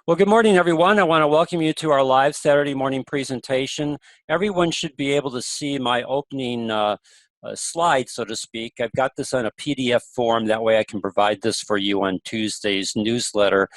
Well, good morning, everyone. I want to welcome you to our live Saturday morning presentation. Everyone should be able to see my opening slide, so to speak. I've got this on a PDF form. That way I can provide this for you on Tuesday's newsletter.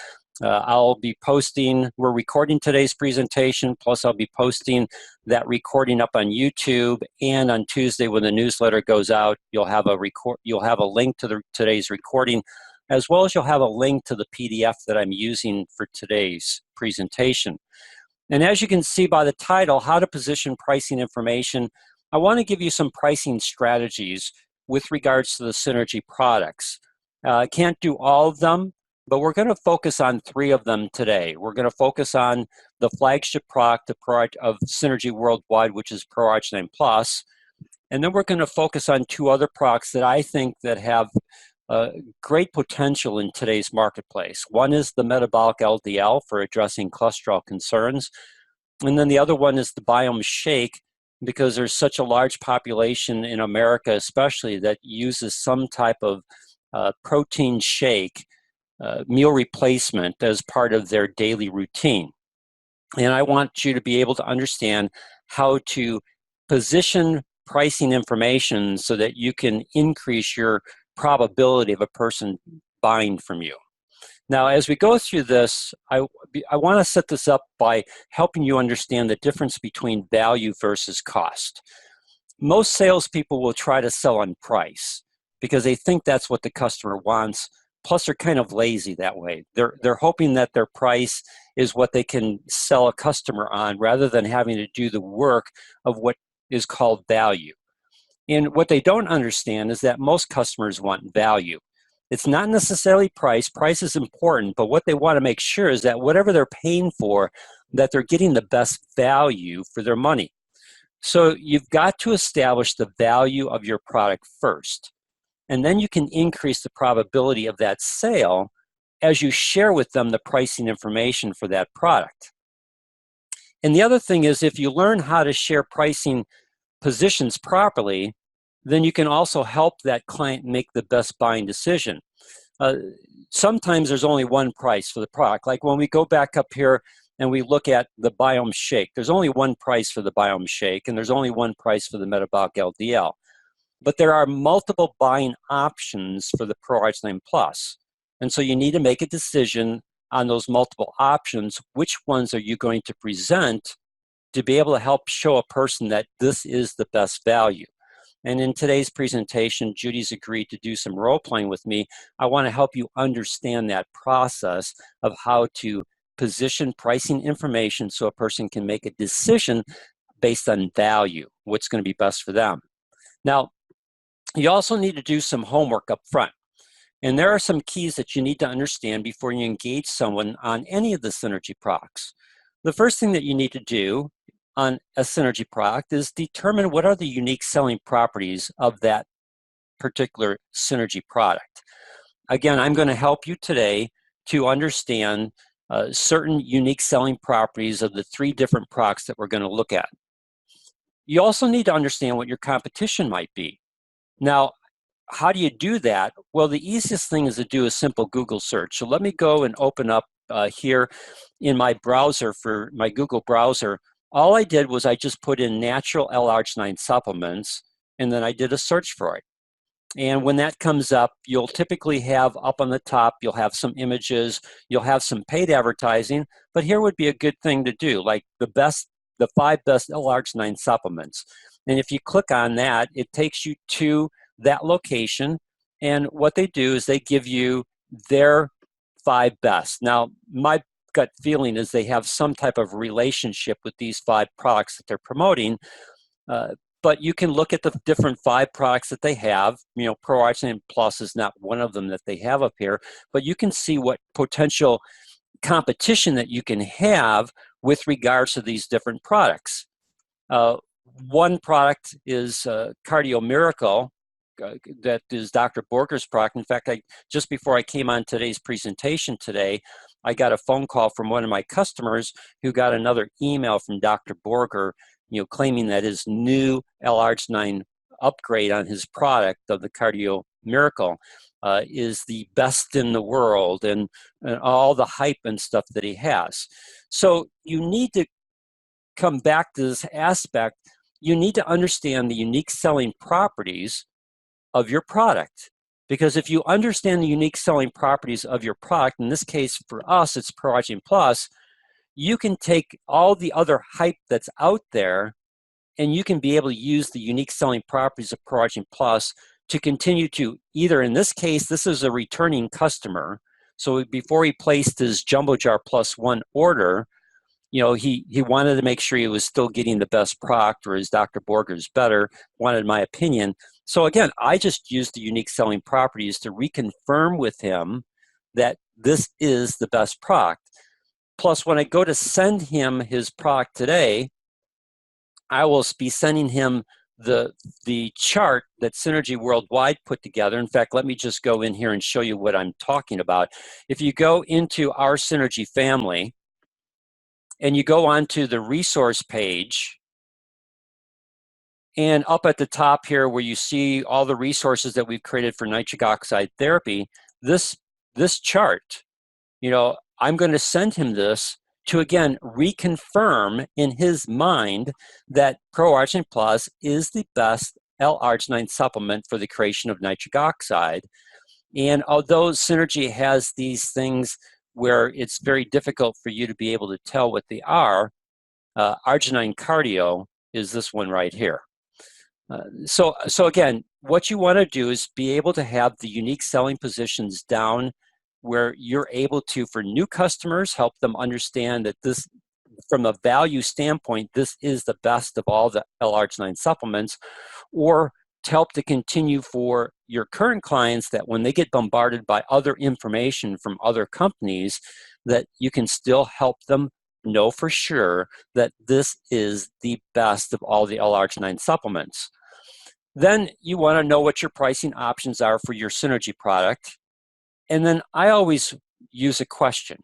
I'll be posting, we're recording today's presentation, plus I'll be posting that recording up on YouTube, and on Tuesday when the newsletter goes out, you'll have a link to today's recording, as well as you'll have a link to the PDF that I'm using for today's presentation. And as you can see by the title, How to Position Pricing Information, I want to give you some pricing strategies with regards to the Synergy products. I can't do all of them, but we're going to focus on 3 of them today. We're going to focus on the flagship product of Synergy Worldwide, which is ProArch9 Plus. And then we're going to focus on 2 other products that I think that have great potential in today's marketplace. One is the metabolic LDL for addressing cholesterol concerns. And then the other one is the Biome Shake, because there's such a large population in America especially that uses some type of protein shake, meal replacement as part of their daily routine. And I want you to be able to understand how to position pricing information so that you can increase your probability of a person buying from you. Now, as we go through this, I want to set this up by helping you understand the difference between value versus cost. Most salespeople will try to sell on price because they think that's what the customer wants. Plus, they're kind of lazy that way. They're hoping that their price is what they can sell a customer on, rather than having to do the work of what is called value. And what they don't understand is that most customers want value. It's not necessarily price. Price is important, but what they want to make sure is that whatever they're paying for, that they're getting the best value for their money. So you've got to establish the value of your product first. And then you can increase the probability of that sale as you share with them the pricing information for that product. And the other thing is, if you learn how to share pricing positions properly, then you can also help that client make the best buying decision. Sometimes there's only one price for the product. Like when we go back up here and we look at the Biome Shake, there's only one price for the Biome Shake, and there's only one price for the metabolic LDL. But there are multiple buying options for the ProArch9 Plus. And so you need to make a decision on those multiple options. Which ones are you going to present to be able to help show a person that this is the best value? And in today's presentation, Judy's agreed to do some role playing with me. I want to help you understand that process of how to position pricing information so a person can make a decision based on value, what's going to be best for them. Now, you also need to do some homework up front. And there are some keys that you need to understand before you engage someone on any of the Synergy products. The first thing that you need to do on a Synergy product is determine what are the unique selling properties of that particular Synergy product. Again, I'm going to help you today to understand certain unique selling properties of the 3 different products that we're going to look at. You also need to understand what your competition might be. Now, how do you do that? Well, the easiest thing is to do a simple Google search. So let me go and open up here in my browser, for my Google browser. All I did was I just put in natural L-arginine supplements, and then I did a search for it. And when that comes up, you'll typically have up on the top, you'll have some images, you'll have some paid advertising, but here would be a good thing to do, like the 5 best L-arginine supplements. And if you click on that, it takes you to that location, and what they do is they give you their 5 best. Now, my gut feeling is they have some type of relationship with these 5 products that they're promoting, but you can look at the different 5 products that they have. You know, ProArch9 Plus is not one of them that they have up here, but you can see what potential competition that you can have with regards to these different products. One product is Cardio Miracle. That is Dr. Borger's product. In fact, just before I came on today's presentation today, I got a phone call from one of my customers who got another email from Dr. Borger, claiming that his new L-arginine upgrade on his product of the Cardio Miracle is the best in the world, and all the hype and stuff that he has. So you need to come back to this aspect. You need to understand the unique selling properties of your product. Because if you understand the unique selling properties of your product, in this case for us, it's ProArgine Plus, you can take all the other hype that's out there and you can be able to use the unique selling properties of ProArgine Plus to continue to either, in this case, this is a returning customer. So before he placed his Jumbo Jar Plus One order, he wanted to make sure he was still getting the best product, or his Dr. Borger's better, wanted my opinion. So again, I just used the unique selling properties to reconfirm with him that this is the best product. Plus, when I go to send him his product today, I will be sending him the chart that Synergy Worldwide put together. In fact, let me just go in here and show you what I'm talking about. If you go into our Synergy family, and you go onto the resource page, and up at the top here where you see all the resources that we've created for nitric oxide therapy, this chart, I'm going to send him this to, again, reconfirm in his mind that ProArgine Plus is the best L-arginine supplement for the creation of nitric oxide. And although Synergy has these things where it's very difficult for you to be able to tell what they are, arginine cardio is this one right here. So again, what you want to do is be able to have the unique selling positions down where you're able to, for new customers, help them understand that this, from a value standpoint, this is the best of all the L-arginine supplements, or to help to continue for your current clients that when they get bombarded by other information from other companies, that you can still help them know for sure that this is the best of all the L-arginine supplements. Then you want to know what your pricing options are for your Synergy product. And then I always use a question.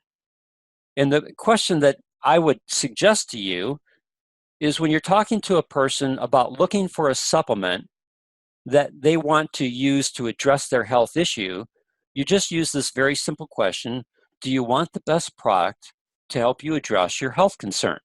And the question that I would suggest to you is, when you're talking to a person about looking for a supplement that they want to use to address their health issue, you just use this very simple question: do you want the best product to help you address your health concern?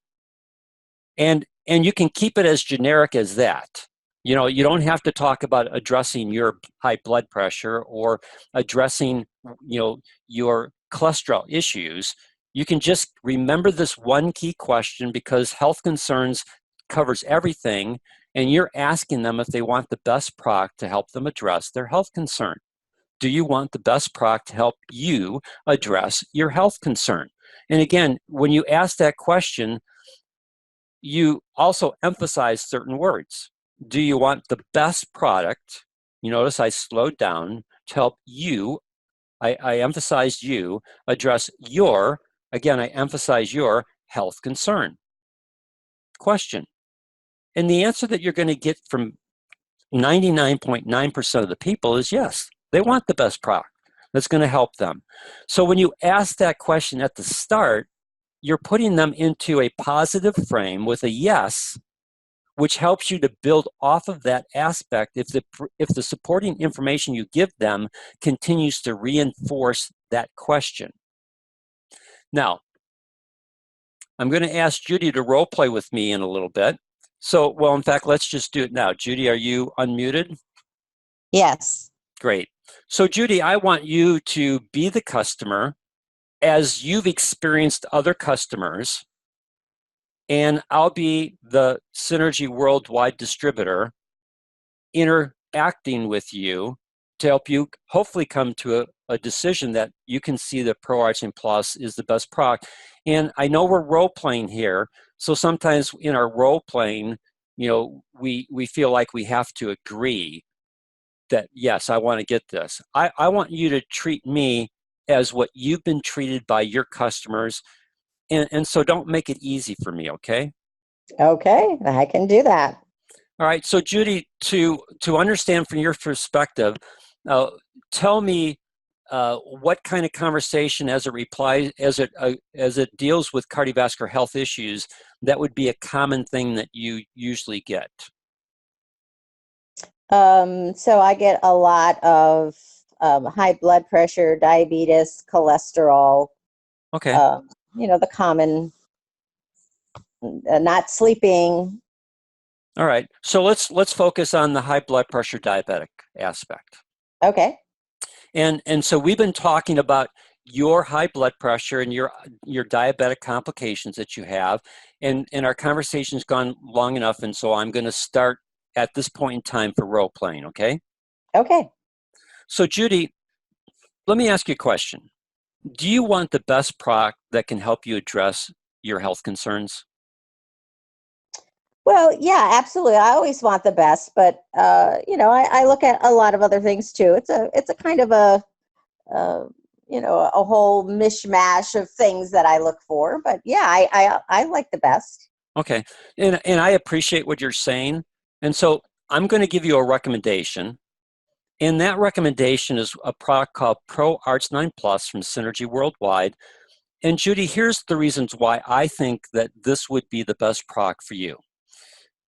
And you can keep it as generic as that. You don't have to talk about addressing your high blood pressure or addressing, your cholesterol issues. You can just remember this one key question, because health concerns covers everything, and you're asking them if they want the best product to help them address their health concern. Do you want the best product to help you address your health concern? And again, when you ask that question, you also emphasize certain words. Do you want the best product? You notice I slowed down to help you. I emphasized you address your, again, I emphasize your health concern. Question. And the answer that you're going to get from 99.9% of the people is yes, they want the best product that's going to help them. So when you ask that question at the start, you're putting them into a positive frame with a yes, which helps you to build off of that aspect if the supporting information you give them continues to reinforce that question. Now, I'm going to ask Judy to role play with me in a little bit. So, well, in fact, let's just do it now. Judy, are you unmuted? Yes. Great. So, Judy, I want you to be the customer as you've experienced other customers, and I'll be the Synergy Worldwide distributor interacting with you to help you hopefully come to a decision that you can see that ProArgine Plus is the best product. And I know we're role playing here, so sometimes in our role playing, we feel like we have to agree that, yes, I want to get this. I want you to treat me as what you've been treated by your customers, and so don't make it easy for me, okay? Okay, I can do that. All right, so Judy, to understand from your perspective, tell me what kind of conversation, as it deals with cardiovascular health issues, that would be a common thing that you usually get. So I get a lot of high blood pressure, diabetes, cholesterol, Okay. the common, not sleeping. All right. So let's focus on the high blood pressure diabetic aspect. Okay. And so we've been talking about your high blood pressure and your diabetic complications that you have, and our conversation's gone long enough, and so I'm going to start at this point in time for role playing, okay? Okay. So Judy, let me ask you a question. Do you want the best product that can help you address your health concerns? Well, yeah, absolutely. I always want the best, but I look at a lot of other things too. It's a kind of uh, a whole mishmash of things that I look for. But yeah, I like the best. Okay. And I appreciate what you're saying. And so I'm going to give you a recommendation. And that recommendation is a product called Pro Arts 9 Plus from Synergy Worldwide. And Judy, here's the reasons why I think that this would be the best product for you.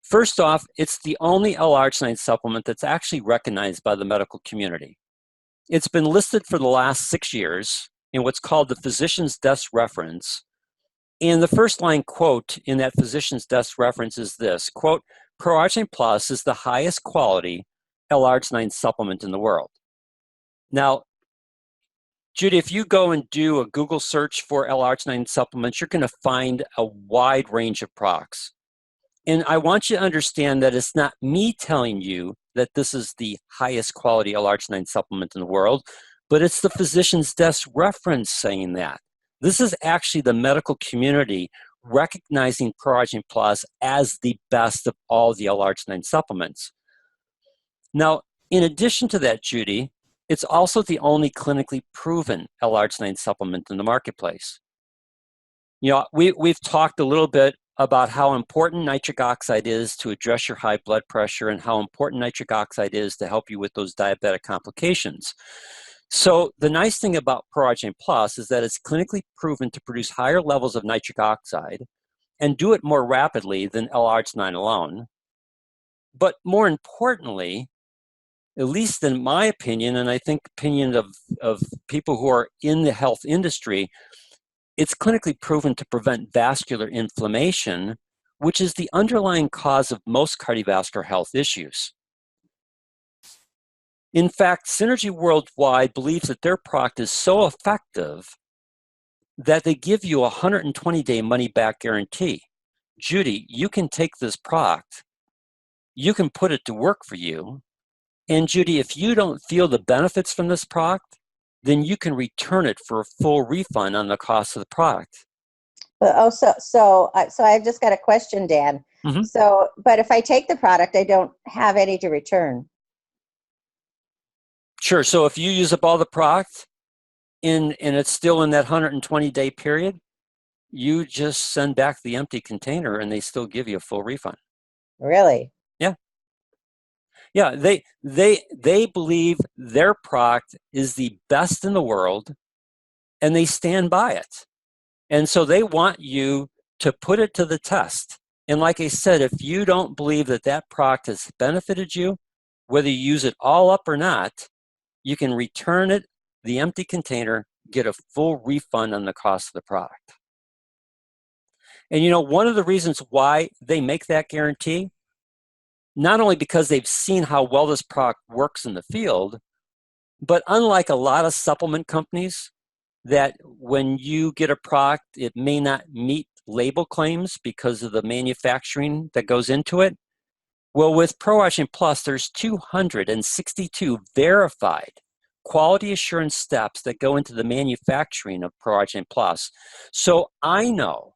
First off, it's the only L-arginine supplement that's actually recognized by the medical community. It's been listed for the last 6 years in what's called the physician's desk reference. And the first line quote in that physician's desk reference is this, quote, Pro-Arginine Plus is the highest quality L-arginine supplement in the world. Now, Judy, if you go and do a Google search for L-arginine supplements, you're going to find a wide range of products. And I want you to understand that it's not me telling you that this is the highest quality L-arginine supplement in the world, but it's the physician's desk reference saying that. This is actually the medical community recognizing Pro-Arginine Plus as the best of all the L-arginine supplements. Now, in addition to that, Judy, it's also the only clinically proven L-arginine supplement in the marketplace. We've talked a little bit about how important nitric oxide is to address your high blood pressure and how important nitric oxide is to help you with those diabetic complications. So the nice thing about Pro-Arginine Plus is that it's clinically proven to produce higher levels of nitric oxide and do it more rapidly than L-arginine alone. But more importantly, at least in my opinion, and I think opinion of people who are in the health industry, it's clinically proven to prevent vascular inflammation, which is the underlying cause of most cardiovascular health issues. In fact, Synergy Worldwide believes that their product is so effective that they give you a 120-day money-back guarantee. Judy, you can take this product, you can put it to work for you, and Judy, if you don't feel the benefits from this product, then you can return it for a full refund on the cost of the product. So I've just got a question, Dan. Mm-hmm. So, but if I take the product, I don't have any to return. Sure. So if you use up all the product and it's still in that 120-day period, you just send back the empty container and they still give you a full refund. Really? Yeah. Yeah. They believe their product is the best in the world and they stand by it. And so they want you to put it to the test. And like I said, if you don't believe that that product has benefited you, whether you use it all up or not, you can return it, the empty container, get a full refund on the cost of the product. And one of the reasons why they make that guarantee, not only because they've seen how well this product works in the field, but unlike a lot of supplement companies that when you get a product, it may not meet label claims because of the manufacturing that goes into it. Well, with Pro-Arginine Plus, there's 262 verified quality assurance steps that go into the manufacturing of Pro-Arginine Plus. So I know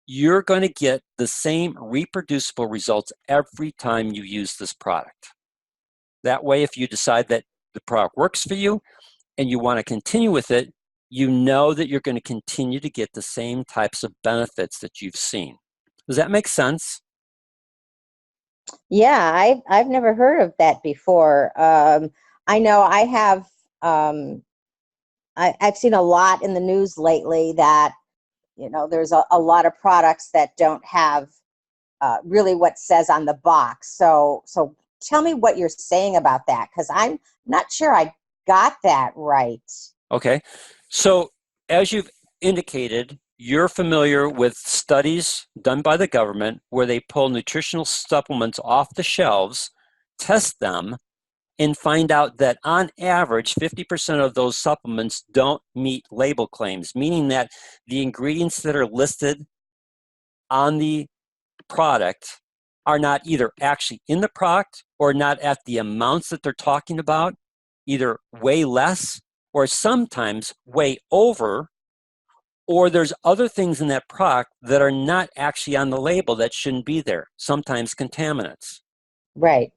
you're going to get the same reproducible results every time you use this product. That way, if you decide that the product works for you and you want to continue with it, you know that you're going to continue to get the same types of benefits that you've seen. Does that make sense? Yeah, I've never heard of that before. I know I have. I've seen a lot in the news lately that there's a lot of products that don't have really what says on the box. So tell me what you're saying about that, because I'm not sure I got that right. Okay. So, as you've indicated, you're familiar with studies done by the government where they pull nutritional supplements off the shelves, test them, and find out that on average, 50% of those supplements don't meet label claims, meaning that the ingredients that are listed on the product are not either actually in the product or not at the amounts that they're talking about, either way less or sometimes way over, or there's other things in that product that are not actually on the label that shouldn't be there, sometimes contaminants. Right.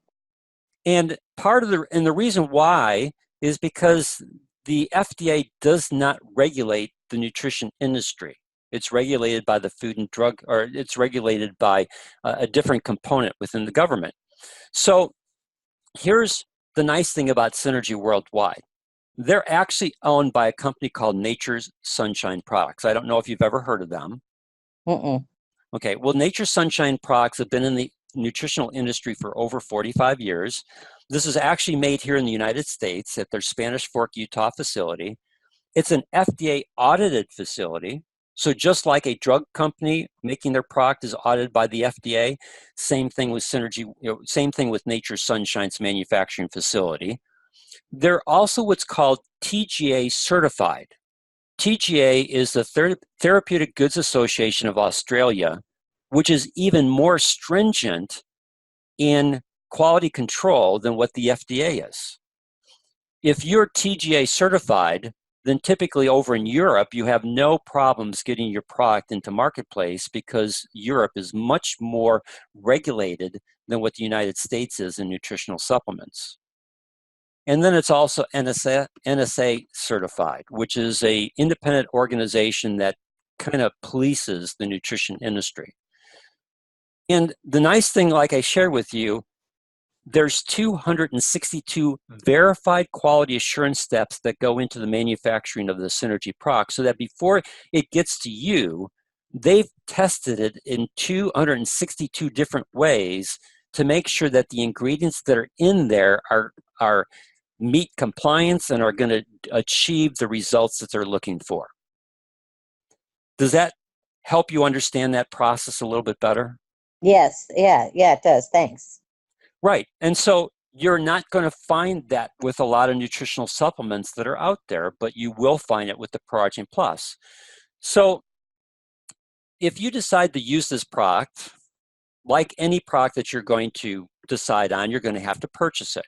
And the reason why is because the FDA does not regulate the nutrition industry. It's regulated by the Food and Drug, or it's regulated by a different component within the government. So here's the nice thing about Synergy Worldwide. They're actually owned by a company called Nature's Sunshine Products. I don't know if you've ever heard of them. Mm-mm. Okay, well, Nature's Sunshine Products have been in the nutritional industry for over 45 years. This is actually made here in the United States at their Spanish Fork, Utah facility. It's an FDA audited facility. So just like a drug company making their product is audited by the FDA, same thing with Synergy, same thing with Nature's Sunshine's manufacturing facility. They're also what's called TGA certified. TGA is the Therapeutic Goods Association of Australia, which is even more stringent in quality control than what the FDA is. If you're TGA certified, then typically over in Europe, you have no problems getting your product into marketplace because Europe is much more regulated than what the United States is in nutritional supplements. And then it's also NSA certified, which is a independent organization that kind of polices the nutrition industry. And the nice thing, like I shared with you, there's 262 verified quality assurance steps that go into the manufacturing of the Synergy product, so that before it gets to you, they've tested it in 262 different ways to make sure that the ingredients that are in there are meet compliance and are going to achieve the results that they're looking for. Does that help you understand that process a little bit better? Yes. Yeah. Yeah, it does. Thanks. Right. And so you're not going to find that with a lot of nutritional supplements that are out there, but you will find it with the Protein Plus. So if you decide to use this product, like any product that you're going to decide on, you're going to have to purchase it.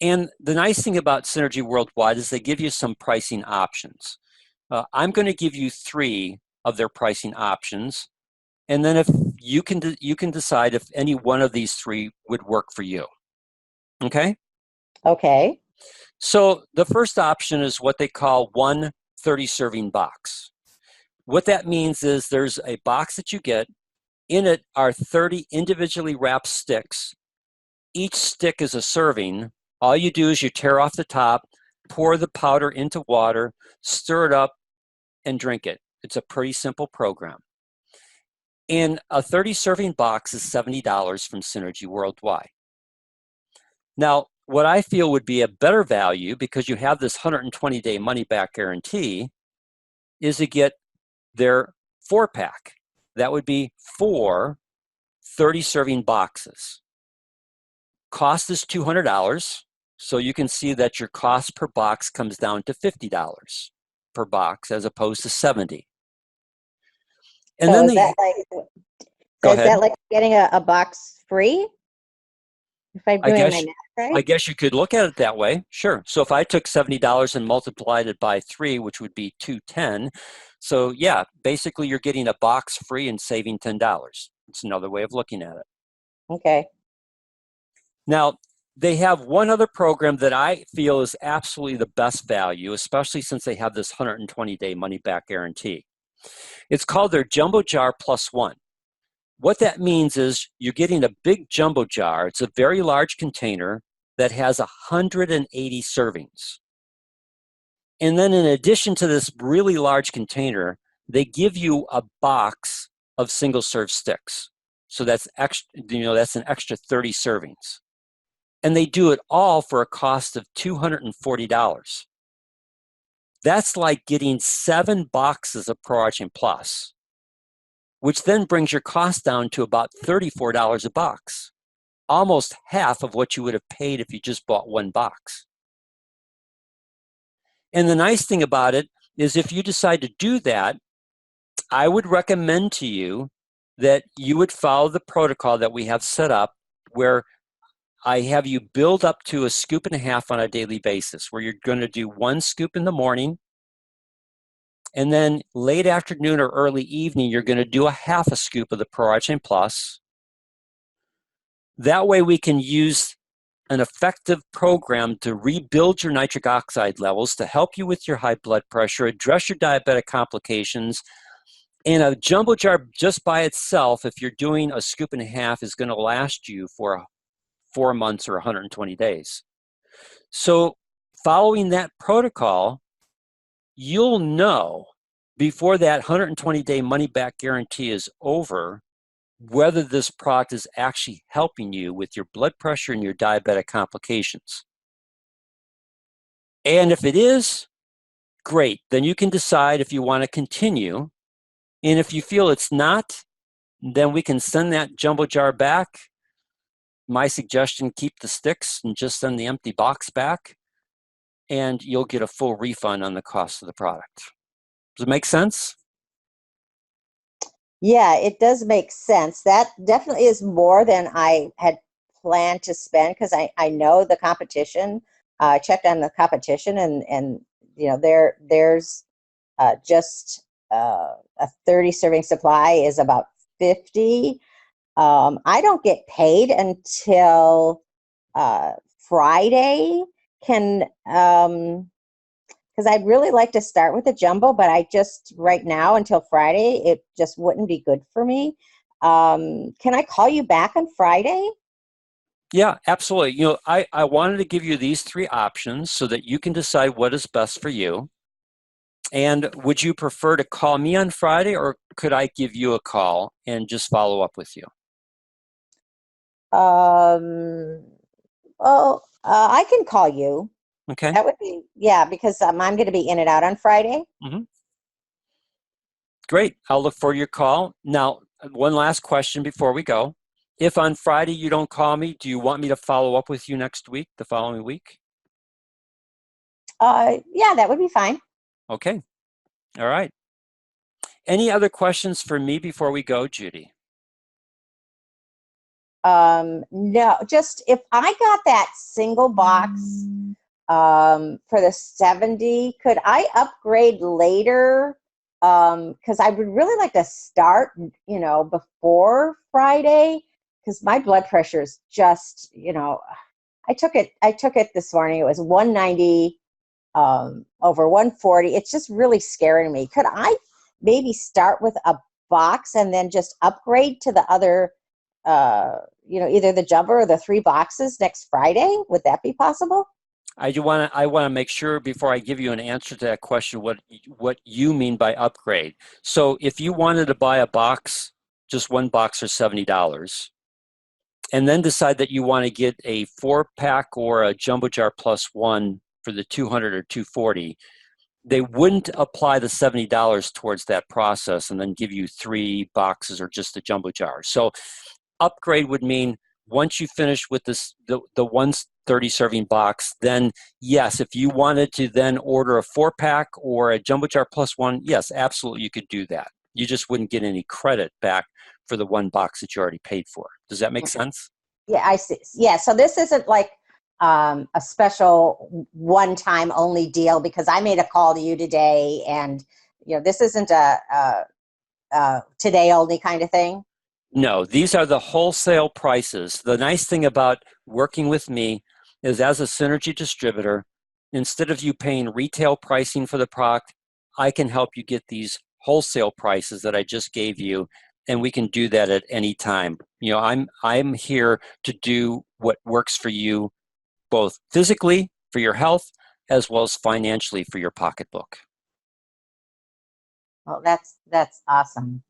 And the nice thing about Synergy Worldwide is they give you some pricing options. I'm going to give you 3 of their pricing options. And then if you can decide if any one of these 3 would work for you. Okay? Okay. So the first option is what they call one 30-serving box. What that means is there's a box that you get. In it are 30 individually wrapped sticks. Each stick is a serving. All you do is you tear off the top, pour the powder into water, stir it up, and drink it. It's a pretty simple program. And a 30-serving box is $70 from Synergy Worldwide. Now, what I feel would be a better value, because you have this 120-day money-back guarantee, is to get their 4-pack. That would be 4 30-serving boxes. Cost is $200, so you can see that your cost per box comes down to $50 per box as opposed to $70. And So then is that like, go so is ahead. that like getting a box free? If I'm I doing guess my math right? I guess you could look at it that way. Sure. So if I took $70 and multiplied it by 3, which would be $210, so yeah, basically you're getting a box free and saving $10. It's another way of looking at it. Okay. Now, they have one other program that I feel is absolutely the best value, especially since they have this 120-day money-back guarantee. It's called their Jumbo Jar Plus One. What that means is you're getting a big jumbo jar. It's a very large container that has 180 servings. And then in addition to this really large container, they give you a box of single serve sticks. So that's extra, that's an extra 30 servings. And they do it all for a cost of $240. That's like getting 7 boxes of Pro Argent Plus, which then brings your cost down to about $34 a box, almost half of what you would have paid if you just bought 1 box. And the nice thing about it is if you decide to do that, I would recommend to you that you would follow the protocol that we have set up, where I have you build up to a scoop and a half on a daily basis, where you're going to do 1 scoop in the morning, and then late afternoon or early evening, you're going to do a half a scoop of the Pro Argent Plus. That way we can use an effective program to rebuild your nitric oxide levels, to help you with your high blood pressure, address your diabetic complications. And a jumbo jar just by itself, if you're doing a scoop and a half, is going to last you for 4 months or 120 days. So following that protocol, you'll know before that 120-day money-back guarantee is over whether this product is actually helping you with your blood pressure and your diabetic complications. And if it is, great. Then you can decide if you want to continue. And if you feel it's not, then we can send that jumbo jar back. My suggestion, keep the sticks and just send the empty box back, and you'll get a full refund on the cost of the product. Does it make sense? Yeah, it does make sense. That definitely is more than I had planned to spend, because I know the competition. I checked on the competition, and there's just a 30 serving supply is about 50. I don't get paid until Friday. Can Because I'd really like to start with a jumbo, but I just right now until Friday, it just wouldn't be good for me. Can I call you back on Friday? Yeah, absolutely. I wanted to give you these 3 options so that you can decide what is best for you. And would you prefer to call me on Friday, or could I give you a call and just follow up with you? Um, I can call you. Okay. That would be, yeah, because I'm going to be in and out on Friday. Mm-hmm. Great. I'll look for your call. Now, one last question before we go. If on Friday you don't call me, do you want me to follow up with you next week, the following week? Yeah, that would be fine. Okay. All right. Any other questions for me before we go, Judy? No, just if I got that single box for the 70, could I upgrade later? Because I would really like to start, before Friday, because my blood pressure is just, I took it this morning. It was 190 over 140. It's just really scaring me. Could I maybe start with a box and then just upgrade to the other, either the jumbo or the 3 boxes next Friday? Would that be possible? I want to make sure before I give you an answer to that question what you mean by upgrade. So if you wanted to buy a box, just 1 box for $70, and then decide that you want to get a 4-pack or a jumbo jar plus 1 for the 200 or 240, they wouldn't apply the $70 towards that process and then give you 3 boxes or just the jumbo jar. So upgrade would mean once you finish with the 130 serving box, then yes, if you wanted to then order a 4-pack or a jumbo jar plus 1, yes, absolutely, you could do that. You just wouldn't get any credit back for the 1 box that you already paid for. Does that make sense? Yeah, I see. Yeah, so this isn't like a special one-time only deal, because I made a call to you today, and this isn't a today only kind of thing. No, these are the wholesale prices. The nice thing about working with me is, as a synergy distributor, instead of you paying retail pricing for the product, I can help you get these wholesale prices that I just gave you, and we can do that at any time. I'm here to do what works for you, both physically for your health as well as financially for your pocketbook. Well, that's awesome.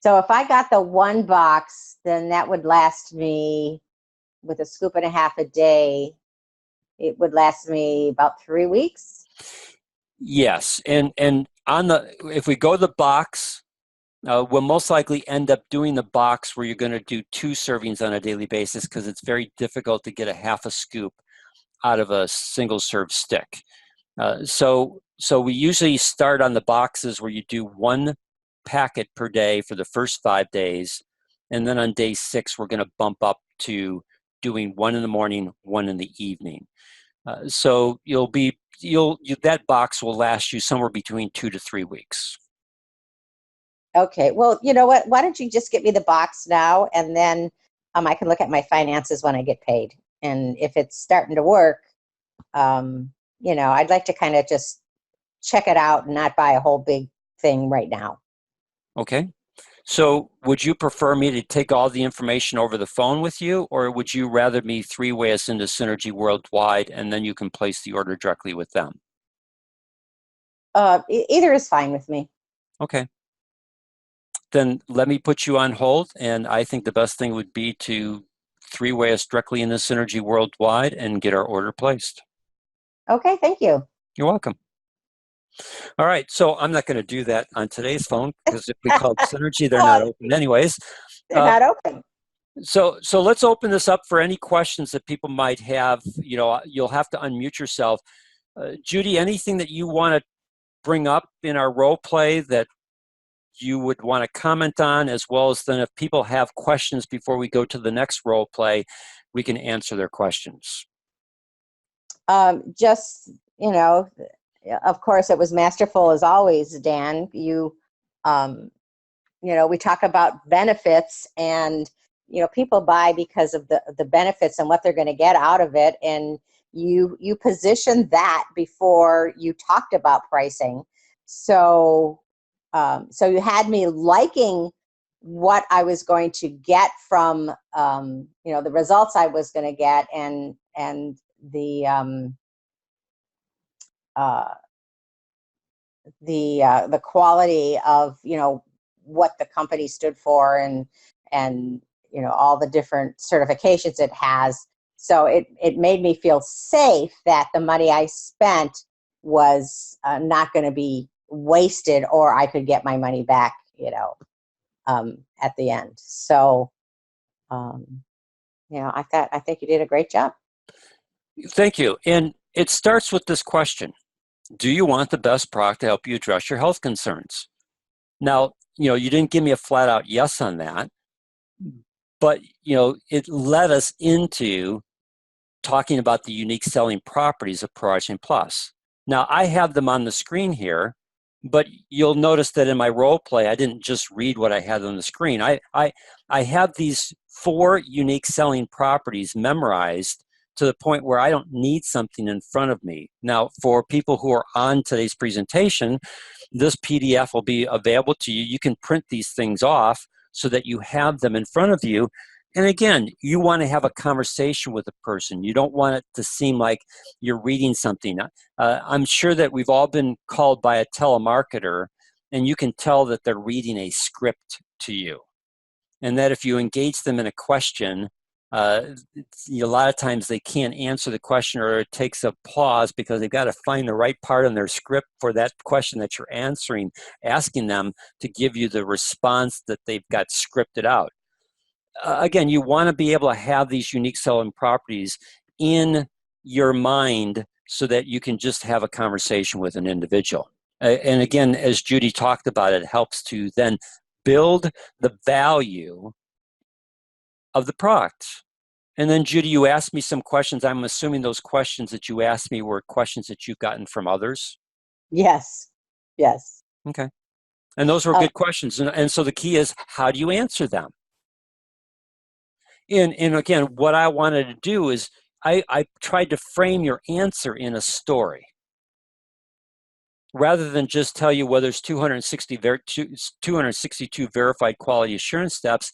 So if I got the 1 box, then that would last me with a scoop and a half a day, it would last me about 3 weeks. Yes, and on the if we go the box, we'll most likely end up doing the box where you're going to do 2 servings on a daily basis because it's very difficult to get a half a scoop out of a single serve stick. So we usually start on the boxes where you do 1 packet per day for the first 5 days, and then on day 6 we're going to bump up to doing 1 in the morning, 1 in the evening. So that box will last you somewhere between 2 to 3 weeks. Okay. Well, you know what? Why don't you just get me the box now, and then I can look at my finances when I get paid. And if it's starting to work, I'd like to kind of just check it out and not buy a whole big thing right now. Okay. So would you prefer me to take all the information over the phone with you, or would you rather me three-way us into Synergy Worldwide and then you can place the order directly with them? Either is fine with me. Okay. Then let me put you on hold, and I think the best thing would be to three-way us directly into Synergy Worldwide and get our order placed. Okay. Thank you. You're welcome. All right, so I'm not going to do that on today's phone because if we called Synergy, they're not Well, open anyways. they're not open. So let's open this up for any questions that people might have. You'll have to unmute yourself. Judy, anything that you want to bring up in our role play that you would want to comment on, as well as then if people have questions before we go to the next role play, we can answer their questions. Just, of course, it was masterful as always, Dan. We talk about benefits, and people buy because of the benefits and what they're going to get out of it, and you positioned that before you talked about pricing. So you had me liking what I was going to get from the results I was going to get, and the quality of what the company stood for, and all the different certifications it has. So it made me feel safe that the money I spent was not going to be wasted, or I could get my money back at the end. So I think you did a great job. Thank you. And it starts with this question: do you want the best product to help you address your health concerns? Now, you didn't give me a flat out yes on that, but, it led us into talking about the unique selling properties of ProAction Plus. Now, I have them on the screen here, but you'll notice that in my role play, I didn't just read what I had on the screen. I have these 4 unique selling properties memorized to the point where I don't need something in front of me. Now, for people who are on today's presentation, this PDF will be available to you. You can print these things off so that you have them in front of you. And again, you want to have a conversation with a person. You don't want it to seem like you're reading something. I'm sure that we've all been called by a telemarketer, and you can tell that they're reading a script to you. And that if you engage them in a question, a lot of times they can't answer the question, or it takes a pause because they've got to find the right part in their script for that question that you're asking them to give you the response that they've got scripted out. Again, you want to be able to have these unique selling properties in your mind so that you can just have a conversation with an individual. And again, as Judy talked about, it helps to then build the value of the product. And then, Judy, you asked me some questions. I'm assuming those questions that you asked me were questions that you've gotten from others? Yes. Okay. And those were good questions. And so the key is, how do you answer them? And again, what I wanted to do is I tried to frame your answer in a story. Rather than just tell you, well, there's 262 verified quality assurance steps,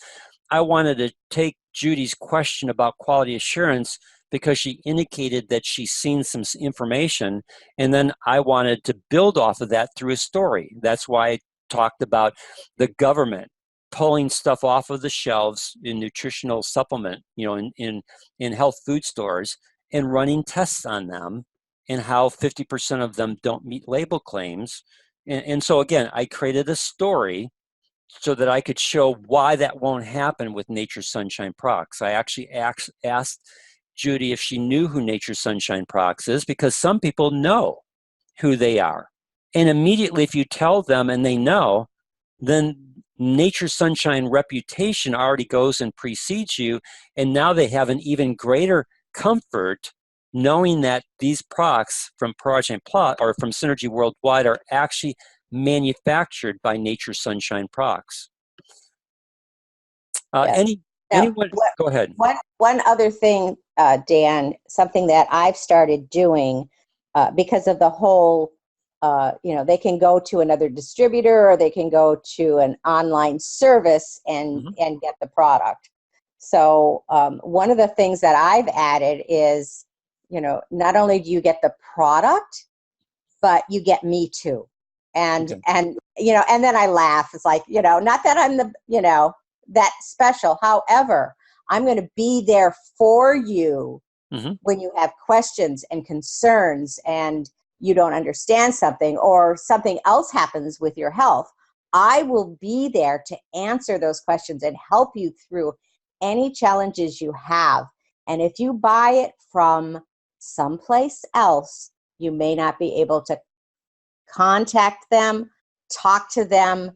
I wanted to take Judy's question about quality assurance because she indicated that she's seen some information, and then I wanted to build off of that through a story. That's why I talked about the government pulling stuff off of the shelves in nutritional supplement, in health food stores, and running tests on them, and how 50% of them don't meet label claims. And so again, I created a story so that I could show why that won't happen with Nature's Sunshine products. I actually asked Judy if she knew who Nature's Sunshine products is, because some people know who they are. And immediately, if you tell them and they know, then Nature's Sunshine reputation already goes and precedes you. And now they have an even greater comfort knowing that these products from Project Plus or from Synergy Worldwide are actually manufactured by Nature's Sunshine products. Yes. Now, Anyone? Go ahead. One other thing, Dan, something that I've started doing because of the whole, they can go to another distributor or they can go to an online service and get the product. So one of the things that I've added is, not only do you get the product, but you get me too. And then I laugh. It's like, not that I'm that special. However, I'm going to be there for you when you have questions and concerns and you don't understand something or something else happens with your health. I will be there to answer those questions and help you through any challenges you have. And if you buy it from someplace else, you may not be able to contact them, talk to them.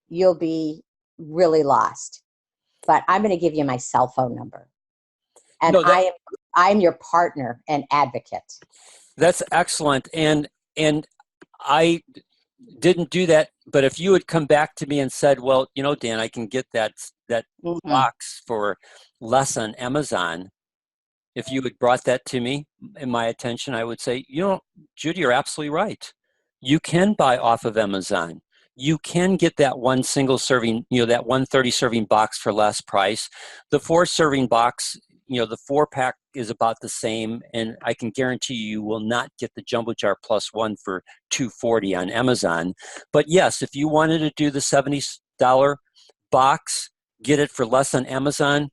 You'll be really lost. But I'm going to give you my cell phone number. And I'm your partner and advocate. That's excellent. And I didn't do that, but if you had come back to me and said, well, Dan, I can get that box for less on Amazon. If you had brought that to me in my attention, I would say, Judy, you're absolutely right. You can buy off of Amazon. You can get that one single serving, that 130 serving box for less price. The 4 serving box, the 4-pack is about the same, and I can guarantee you will not get the Jumbo Jar Plus One for $240 on Amazon. But yes, if you wanted to do the $70 box, get it for less on Amazon,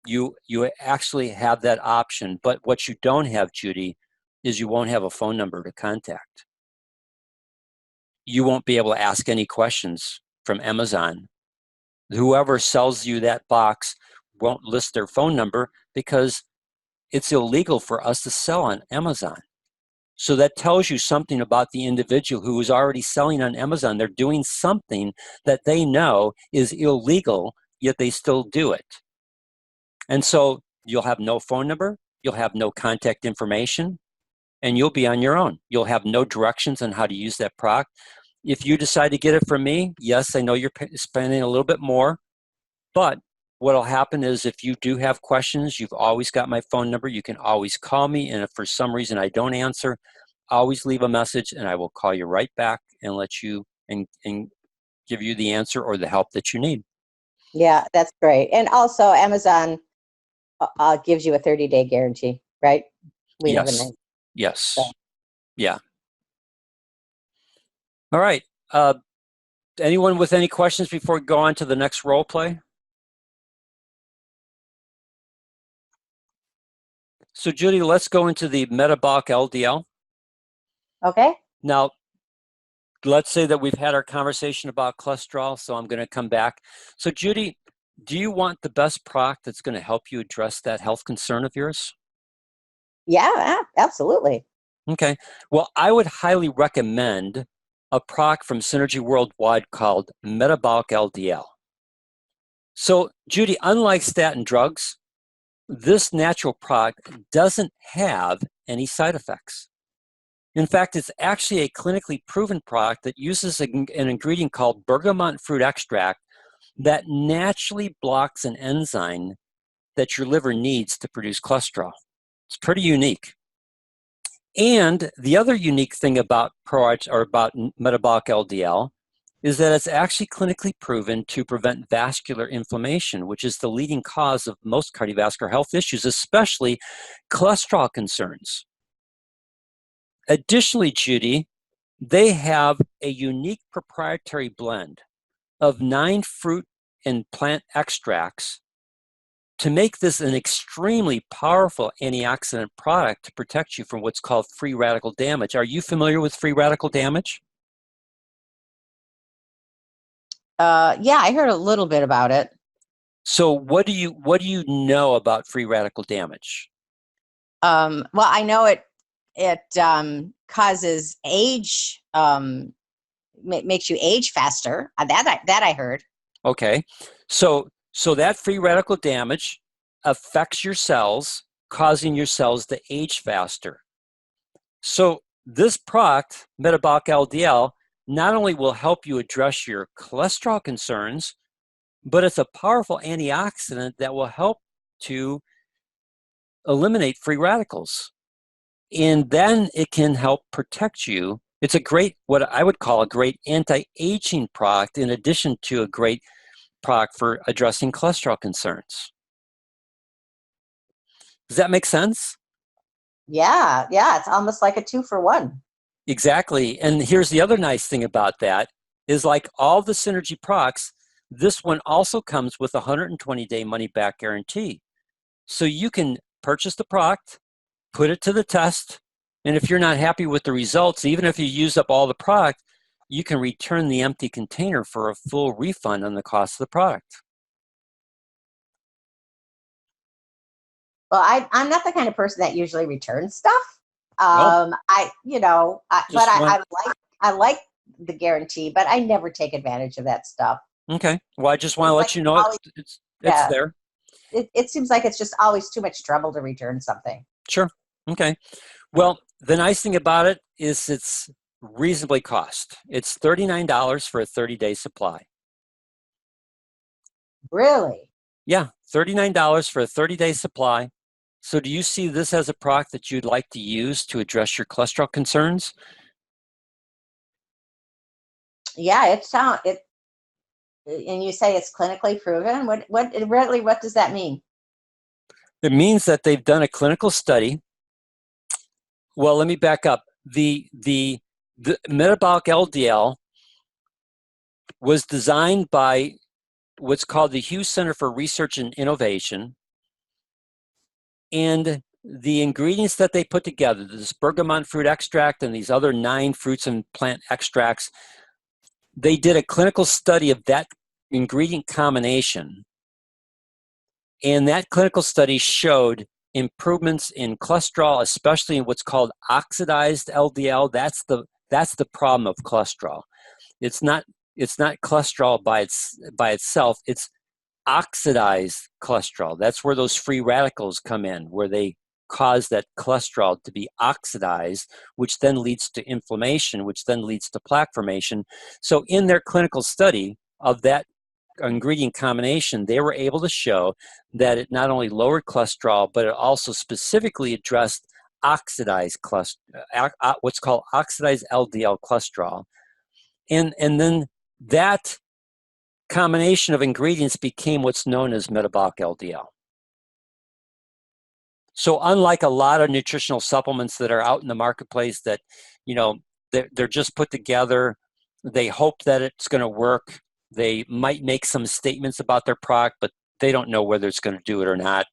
you actually have that option. But what you don't have, Judy, is you won't have a phone number to contact. You won't be able to ask any questions from Amazon. Whoever sells you that box won't list their phone number because it's illegal for us to sell on Amazon. So that tells you something about the individual who is already selling on Amazon. They're doing something that they know is illegal, yet they still do it. And so you'll have no phone number, you'll have no contact information, and you'll be on your own. You'll have no directions on how to use that product. If you decide to get it from me, yes, I know you're spending a little bit more, but what will happen is if you do have questions, you've always got my phone number. You can always call me, and if for some reason I don't answer, always leave a message, and I will call you right back and let you and give you the answer or the help that you need. Yeah, that's great. And also, Amazon gives you a 30-day guarantee, right? Yes. So. Yeah. All right. Anyone with any questions before we go on to the next role play? So, Judy, let's go into the metabolic LDL. Okay. Now, let's say that we've had our conversation about cholesterol, so I'm going to come back. So, Judy, do you want the best product that's going to help you address that health concern of yours? Yeah, absolutely. Okay. Well, I would highly recommend a product from Synergy Worldwide called Metabolic LDL. So, Judy, unlike statin drugs, this natural product doesn't have any side effects. In fact, it's actually a clinically proven product that uses an ingredient called bergamot fruit extract that naturally blocks an enzyme that your liver needs to produce cholesterol. It's pretty unique. And the other unique thing about metabolic LDL is that it's actually clinically proven to prevent vascular inflammation, which is the leading cause of most cardiovascular health issues, especially cholesterol concerns. Additionally, Judy, they have a unique proprietary blend of 9 fruit and plant extracts to make this an extremely powerful antioxidant product to protect you from what's called free radical damage. Are you familiar with free radical damage? Yeah, I heard a little bit about it. So what do you know about free radical damage? Well, I know it causes age, makes you age faster. That I heard. Okay. So that free radical damage affects your cells, causing your cells to age faster. So this product, metabolic LDL, not only will help you address your cholesterol concerns, but it's a powerful antioxidant that will help to eliminate free radicals. And then it can help protect you. It's a great, what I would call a great anti-aging product, in addition to a great product for addressing cholesterol concerns. Does that make sense? Yeah, yeah, it's almost like a 2 for 1. Exactly. And here's the other nice thing about that is, like all the Synergy products, this one also comes with a 120-day money back guarantee. So you can purchase the product, put it to the test, and if you're not happy with the results, even if you use up all the product, you can return the empty container for a full refund on the cost of the product. Well, I'm not the kind of person that usually returns stuff. Well, But just one. I like the guarantee, but I never take advantage of that stuff. Okay. Well, I just want to Seems like let you it's know always, it's yeah, there. it seems like it's just always too much trouble to return something. Sure. Okay. Well, the nice thing about it is it's reasonably cost. It's $39 for a 30-day supply. Really? Yeah, $39 for a 30-day supply. So do you see this as a product that you'd like to use to address your cholesterol concerns? Yeah, and you say it's clinically proven. What does that mean? It means that they've done a clinical study. Well, let me back up. The metabolic LDL was designed by what's called the Hughes Center for Research and Innovation. And the ingredients that they put together, this bergamot fruit extract and these other 9 fruits and plant extracts, they did a clinical study of that ingredient combination. And that clinical study showed improvements in cholesterol, especially in what's called oxidized LDL. That's the problem of cholesterol. It's not cholesterol by itself. It's oxidized cholesterol. That's where those free radicals come in, where they cause that cholesterol to be oxidized, which then leads to inflammation, which then leads to plaque formation. So in their clinical study of that ingredient combination, they were able to show that it not only lowered cholesterol, but it also specifically addressed oxidized cholesterol, what's called oxidized LDL cholesterol. And then that combination of ingredients became what's known as metabolic LDL. So unlike a lot of nutritional supplements that are out in the marketplace that, you know, they're just put together, they hope that it's going to work. They might make some statements about their product, but they don't know whether it's going to do it or not.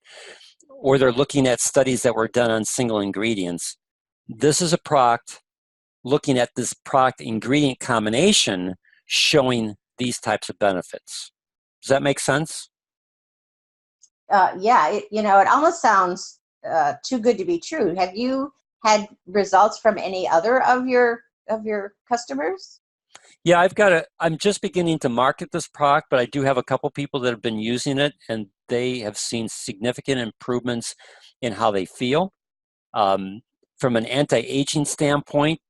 Or they're looking at studies that were done on single ingredients. This is a product looking at this product ingredient combination showing these types of benefits. Does that make sense? Yeah, it almost sounds too good to be true. Have you had results from any other of your customers? Yeah, I'm just beginning to market this product, but I do have a couple people that have been using it and they have seen significant improvements in how they feel. Um, from an anti-aging standpoint,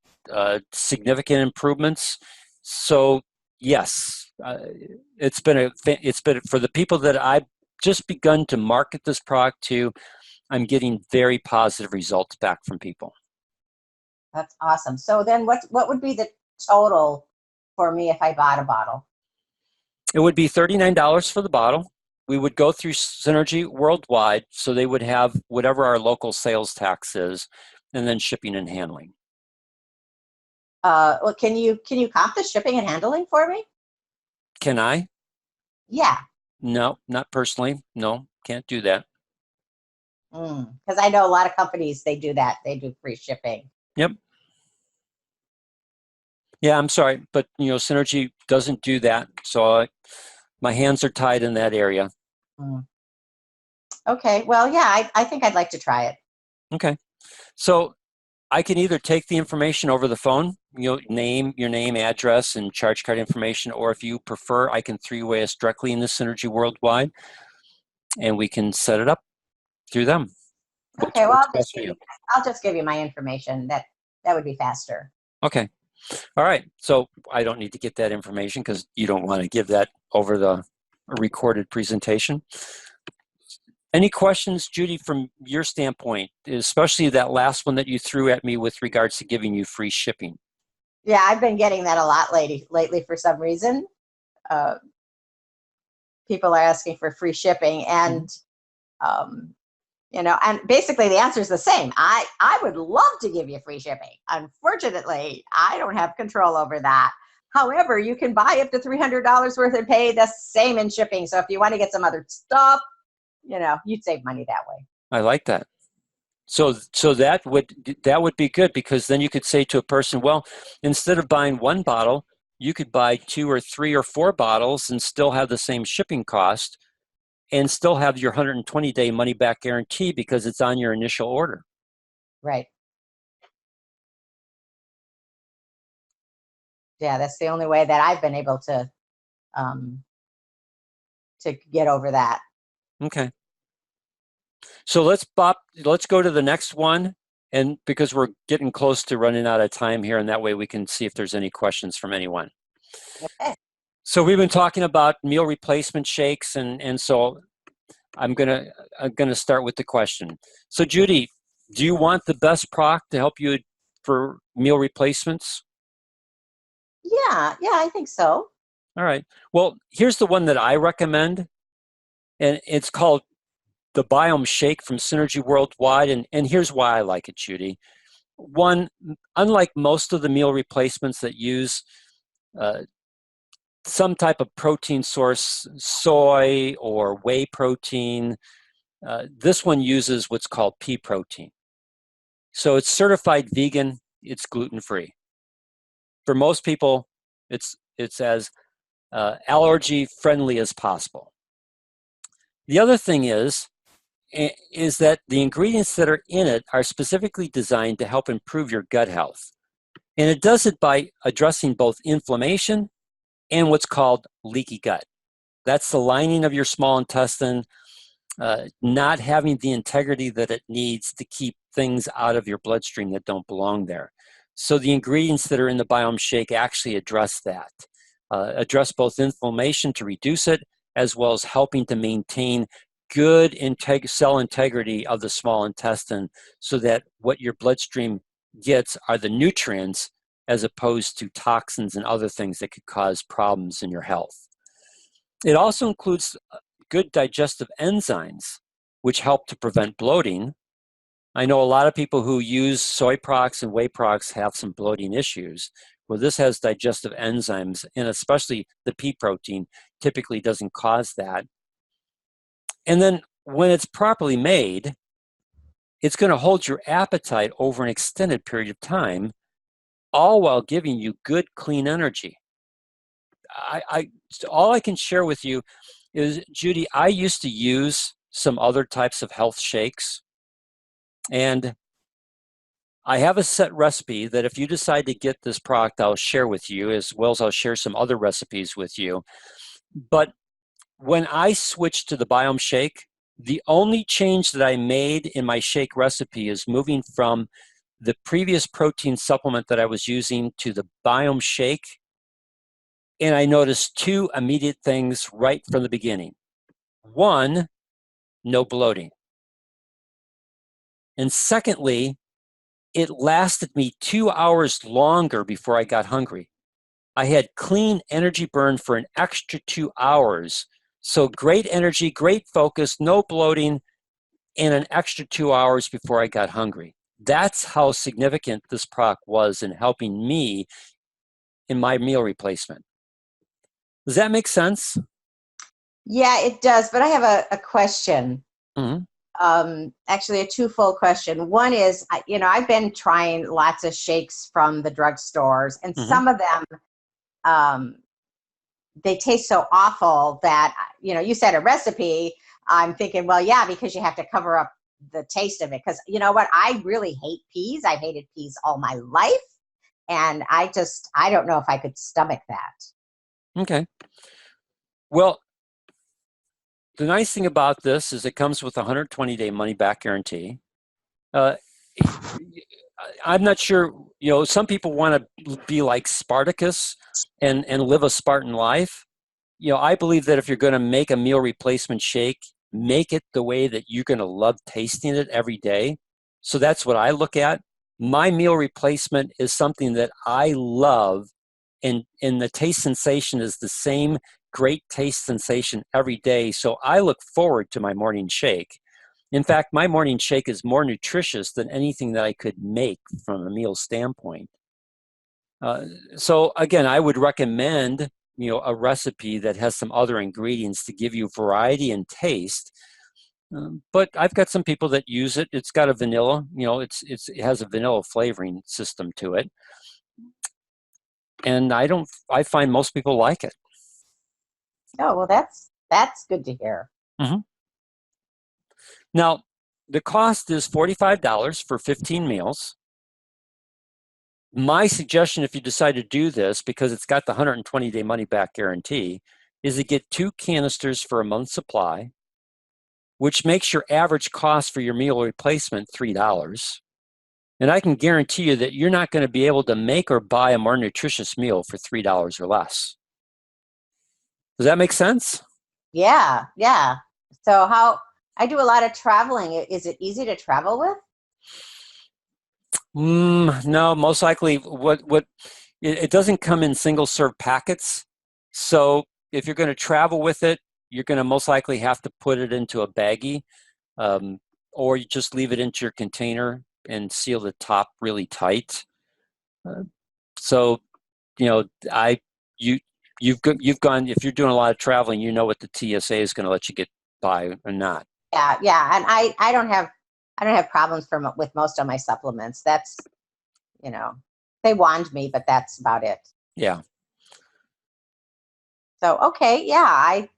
significant improvements. So yes, it's been for the people that I've just begun to market this product to. I'm getting very positive results back from people. That's awesome. So then what would be the total for me if I bought a bottle? It would be $39 for the bottle. We would go through Synergy worldwide, so they would have whatever our local sales tax is, and then shipping and handling. Well, can you comp the shipping and handling for me? Can I? Yeah. No, not personally. No, can't do that. Because I know a lot of companies, they do that. They do free shipping. Yep. Yeah, I'm sorry, but Synergy doesn't do that. So my hands are tied in that area. Mm. Okay. Well, yeah, I think I'd like to try it. Okay. So I can either take the information over the phone, your name, address, and charge card information, or if you prefer, I can three-way us directly in the Synergy Worldwide, and we can set it up through them. Okay. Well, What's best for you? I'll just give you my information. That would be faster. Okay. All right. So I don't need to get that information because you don't want to give that over the recorded presentation. Any questions, Judy, from your standpoint, especially that last one that you threw at me with regards to giving you free shipping? Yeah, I've been getting that a lot lately for some reason. Uh, People are asking for free shipping, Mhm. and um, and basically the answer is the same. I would love to give you free shipping. Unfortunately, I don't have control over that. However, you can buy up to $300 worth and pay the same in shipping. So if you want to get some other stuff, you'd save money that way. I like that. So that would be good because then you could say to a person, well, instead of buying one bottle, you could buy two or three or four bottles and still have the same shipping cost and still have your 120-day money back guarantee because it's on your initial order. Right. Yeah, that's the only way that I've been able um, to get over that. Okay. So let's go to the next one, and because we're getting close to running out of time here, and that way we can see if there's any questions from anyone. Okay. So we've been talking about meal replacement shakes, and so I'm gonna start with the question. So Judy, do you want the best product to help you for meal replacements? Yeah, I think so. All right. Well, here's the one that I recommend, and it's called the Biome Shake from Synergy Worldwide, and here's why I like it, Judy. One, unlike most of the meal replacements that use uh, some type of protein source, soy or whey protein, this one uses what's called pea protein. So it's certified vegan, it's gluten free. For most people, it's as allergy friendly as possible. The other thing is that the ingredients that are in it are specifically designed to help improve your gut health. And it does it by addressing both inflammation and what's called leaky gut. That's the lining of your small intestine not having the integrity that it needs to keep things out of your bloodstream that don't belong there. So the ingredients that are in the Biome Shake actually address that, address both inflammation to reduce it, as well as helping to maintain good cell integrity of the small intestine so that what your bloodstream gets are the nutrients as opposed to toxins and other things that could cause problems in your health. It also includes good digestive enzymes, which help to prevent bloating. I know a lot of people who use soy products and whey products have some bloating issues. Well, this has digestive enzymes, and especially the pea protein typically doesn't cause that. And then when it's properly made, it's going to hold your appetite over an extended period of time, all while giving you good, clean energy. I all I can share with you is, Judy, I used to use some other types of health shakes, and I have a set recipe that if you decide to get this product, I'll share with you, as well as I'll share some other recipes with you. But when I switched to the Biome Shake, the only change that I made in my shake recipe is moving from the previous protein supplement that I was using to the Biome Shake. And I noticed two immediate things right from the beginning. One, no bloating. And secondly, it lasted me 2 hours longer before I got hungry. I had clean energy burn for an extra 2 hours. So great energy, great focus, no bloating, and an extra 2 hours before I got hungry. That's how significant this product was in helping me in my meal replacement. Does that make sense? Yeah, it does. But I have a question. Hmm. Actually, a twofold question. One is, I've been trying lots of shakes from the drugstores, and Hmm. some of them, um, they taste so awful that, you said a recipe. I'm thinking, well, yeah, because you have to cover up the taste of it. Because you know what? I really hate peas. I hated peas all my life. And I don't know if I could stomach that. Okay. Well, the nice thing about this is it comes with a 120-day money back guarantee. Uh, I'm not sure, some people want to be like Spartacus and live a Spartan life. I believe that if you're going to make a meal replacement shake, make it the way that you're going to love tasting it every day. So that's what I look at. My meal replacement is something that I love, and the taste sensation is the same great taste sensation every day. So I look forward to my morning shake. In fact, my morning shake is more nutritious than anything that I could make from a meal standpoint. Uh, so again, I would recommend a recipe that has some other ingredients to give you variety and taste. But I've got some people that use it. It's got a vanilla, it has a vanilla flavoring system to it, and I find most people like it. Oh, well, that's good to hear. Hmm. Now, the cost is $45 for 15 meals. My suggestion, if you decide to do this, because it's got the 120-day money back guarantee, is to get 2 canisters for a month's supply, which makes your average cost for your meal replacement $3. And I can guarantee you that you're not going to be able to make or buy a more nutritious meal for $3 or less. Does that make sense? Yeah, yeah. So how I do a lot of traveling. Is it easy to travel with? No, most likely it doesn't come in single serve packets. So if you're going to travel with it, you're going to most likely have to put it into a baggie, um, or you just leave it into your container and seal the top really tight. Uh, so you know, I you you've gone, if you're doing a lot of traveling, you know what the TSA is going to let you get by or not. Yeah, yeah. And I don't have problems with most of my supplements. That's, you know, they wand me, but that's about it. Yeah. So okay, yeah, I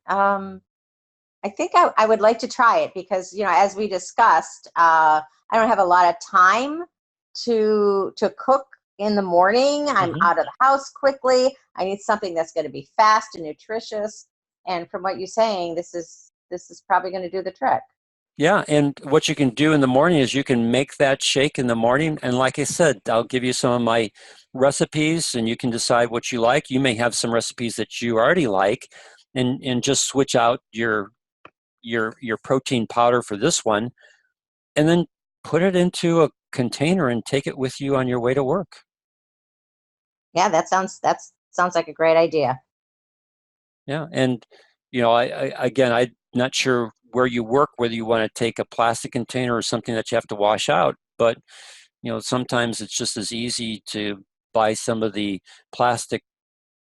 think I would like to try it because, as we discussed, I don't have a lot of time to cook in the morning. I'm Hmm. out of the house quickly. I need something that's going to be fast and nutritious. And from what you're saying, this is probably going to do the trick. Yeah, and what you can do in the morning is you can make that shake in the morning. And like I said, I'll give you some of my recipes and you can decide what you like. You may have some recipes that you already like, and just switch out your protein powder for this one, and then put it into a container and take it with you on your way to work. Yeah, that sounds like a great idea. Yeah, and again, I'm not sure where you work, whether you want to take a plastic container or something that you have to wash out, but sometimes it's just as easy to buy some of the plastic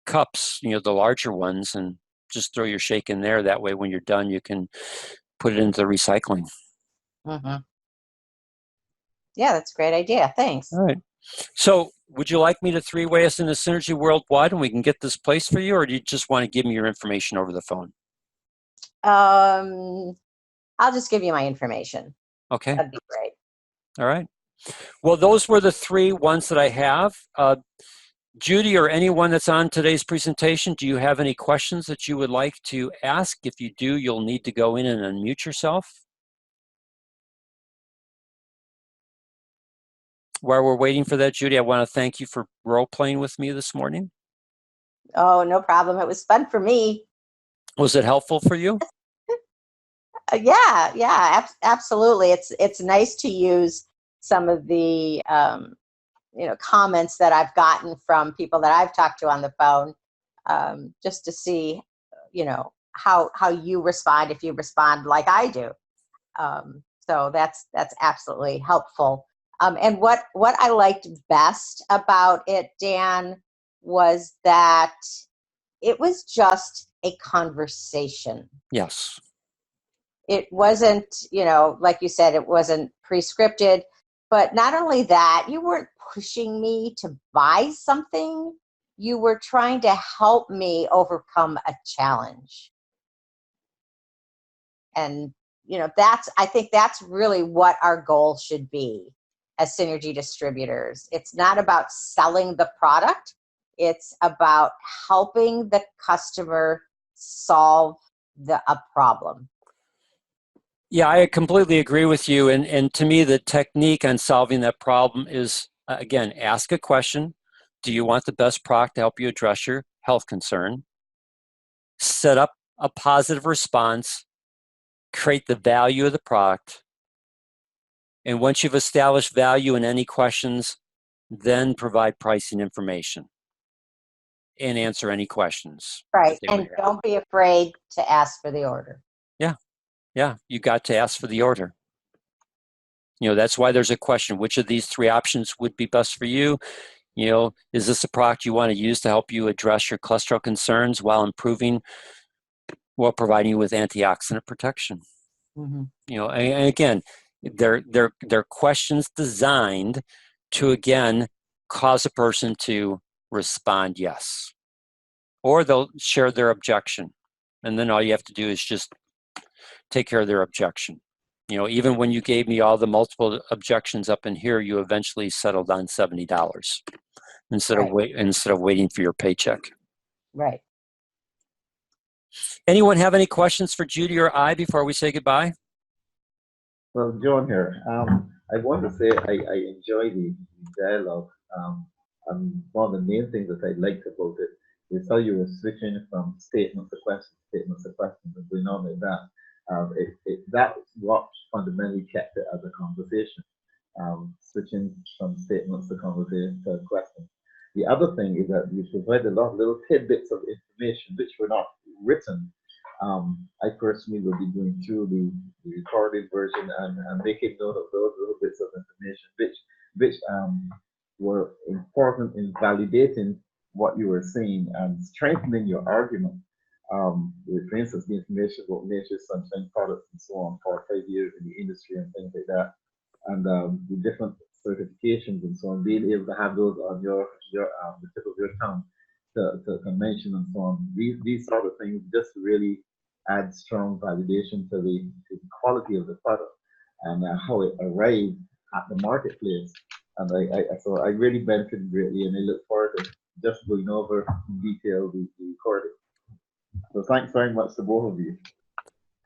cups, the larger ones, and just throw your shake in there. That way, when you're done, you can put it into the recycling. Hmm. Yeah, that's a great idea. All Thanks. right. So, would you like me to three-way us into Synergy Worldwide and we can get this place for you, or do you just want to give me your information over the phone? Um, I'll just give you my information. Okay. That'd be great. All right. Well, those were the three ones that I have. Judy or anyone that's on today's presentation, do you have any questions that you would like to ask? If you do, you'll need to go in and unmute yourself. While we're waiting for that, Judy, I want to thank you for role playing with me this morning. Oh, no problem. It was fun for me. Was it helpful for you? Yeah, yeah, absolutely. It's nice to use some of the comments that I've gotten from people that I've talked to on the phone, just to see how you respond if you respond like I do. So that's absolutely helpful. And what I liked best about it, Dan, was that it was just a conversation. Yes. It wasn't, like you said, it wasn't pre-scripted, but not only that, you weren't pushing me to buy something. You were trying to help me overcome a challenge. And, I think that's really what our goal should be as synergy distributors. It's not about selling the product. It's about helping the customer solve a problem. Yeah, I completely agree with you. And to me, the technique on solving that problem is, again, ask a question. Do you want the best product to help you address your health concern? Set up a positive response, create the value of the product. And once you've established value in any questions, then provide pricing information and answer any questions that Right. they might And have. don't be afraid to ask for the order. Yeah, yeah, you got to ask for the order. That's why there's a question. Which of these three options would be best for you? Is this a product you want to use to help you address your cholesterol concerns while providing you with antioxidant protection? Mm-hmm. And again, they're questions designed to, again, cause a person to respond yes, or they'll share their objection, and then all you have to do is just take care of their objection. Even when you gave me all the multiple objections up in here, you eventually settled on $70 instead of Right. waiting for your paycheck. Right. Anyone have any questions for Judy or I before we say goodbye? Well, John here. I want to say I enjoy the dialogue. And one of the main things that I liked about it is how you were switching from statements to questions, and going on like that. That's what fundamentally kept it as a conversation. Switching from statements to conversation to questions. The other thing is that you provide a lot of little tidbits of information which were not written. I personally will be going through the recorded version and making note of those little bits of information which were important in validating what you were saying and strengthening your argument. For instance, the information about nature's sunshine products and so on for 5 years in the industry and things like that, and the different certifications and so on, being able to have those on the tip of your tongue to mention and so on. These sort of things just really add strong validation to the quality of the product and how it arrived at the marketplace. And so I really benefited greatly, and I look forward to just going over in detail the recording. So thanks very much to both of you.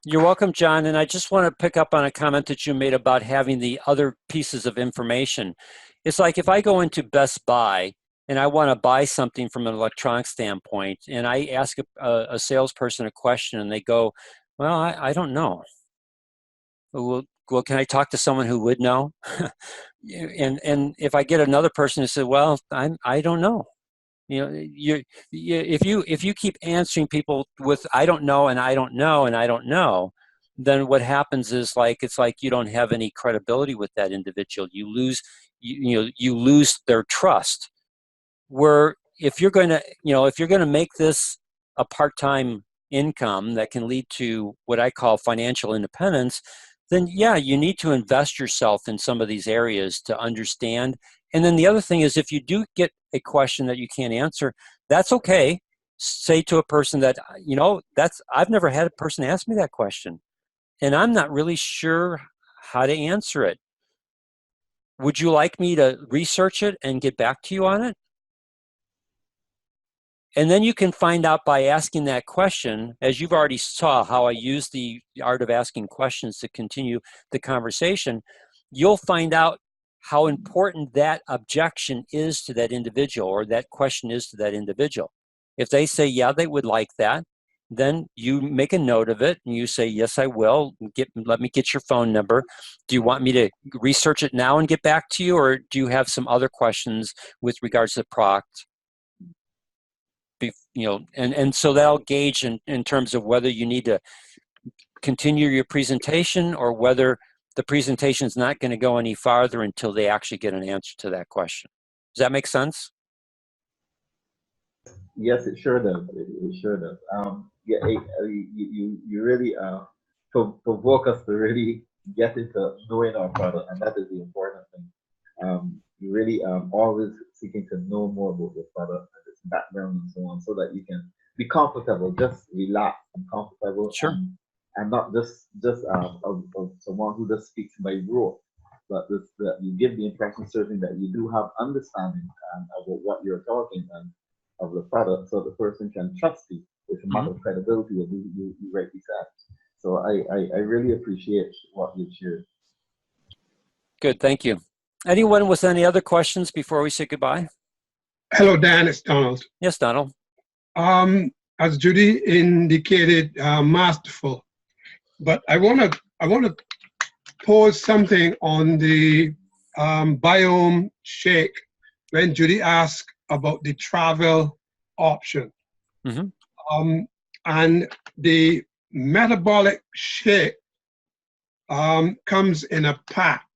You're welcome, John. And I just want to pick up on a comment that you made about having the other pieces of information. It's like if I go into Best Buy and I want to buy something from an electronic standpoint, and I ask a salesperson a question and they go, well, I don't know. Well, can I talk to someone who would know? and if I get another person who says, well, I don't know. If you keep answering people with I don't know and I don't know and I don't know, then what happens is it's like you don't have any credibility with that individual. You lose their trust. Where if you're going to make this a part-time income that can lead to what I call financial independence, then yeah, you need to invest yourself in some of these areas to understand. And then the other thing is, if you do get a question that you can't answer, that's okay. Say to a person that, I've never had a person ask me that question, and I'm not really sure how to answer it. Would you like me to research it and get back to you on it? And then you can find out by asking that question, as you've already saw how I use the art of asking questions to continue the conversation, you'll find out how important that objection is to that individual, or that question is to that individual. If they say, yeah, they would like that, then you make a note of it and you say, yes, I will. Let me get your phone number. Do you want me to research it now and get back to you, or do you have some other questions with regards to the product? And so that'll gauge in terms of whether you need to continue your presentation or whether the presentation is not going to go any farther until they actually get an answer to that question. Does that make sense? Yes, it sure does. It sure does. Yeah, you really provoke us to really get into knowing our product, and that is the important thing. You really always seeking to know more about your product and its background and so on, so that you can be comfortable, just relax and comfortable, Sure. and not just of someone who just speaks by rote, but this, that you give the impression certainly that you do have understanding about what you're talking and of the product, so the person can trust you. It's a matter Mhm. of credibility, as you rightly said. So I really appreciate what you shared. Good, thank you. Anyone with any other questions before we say goodbye? Hello, Dan. It's Donald. Yes, Donald. Um, as Judy indicated, masterful. But I want to pose something on the biome shake when Judy asked about the travel option. Hmm. And the metabolic shake comes in a pack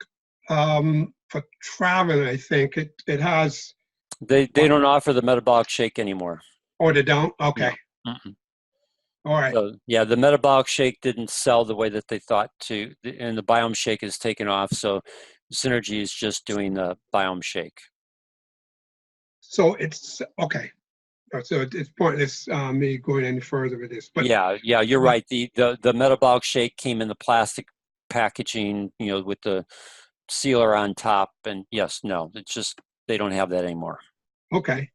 for travel. I think it has. They don't offer the metabolic shake anymore. Oh, they don't. Okay. No. Mm-mm. All right. So yeah, the metabolic shake didn't sell the way that they thought to, and the biome shake is taken off. So Synergy is just doing the biome shake. So it's okay. So it's pointless me going any further with this. But Yeah, you're right. The metabolic shake came in the plastic packaging, with the sealer on top. And yes, no, it's just they don't have that anymore. okay.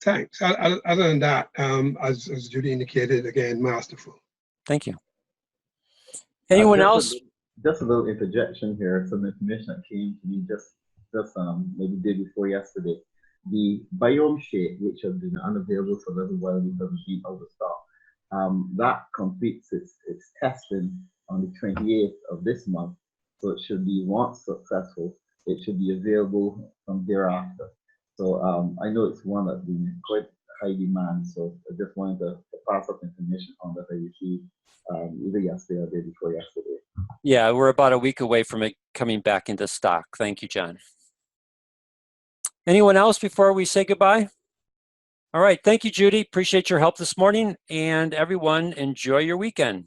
Thanks. Other than that, as Judy indicated, again, masterful. Thank you. Anyone Just else? just a little interjection here. Some information that came to me just maybe day before yesterday. The biome shake, which has been unavailable for a little while because it's been out of stock, that completes its testing on the 28th of this month. So it should be, once successful, it should be available from thereafter. So I know it's one that's been in quite high demand. So I just wanted to pass up information on that I received either yesterday or the day before yesterday. Yeah, we're about a week away from it coming back into stock. Thank you, John. Anyone else before we say goodbye? All right. Thank you, Judy. Appreciate your help this morning. And everyone, enjoy your weekend.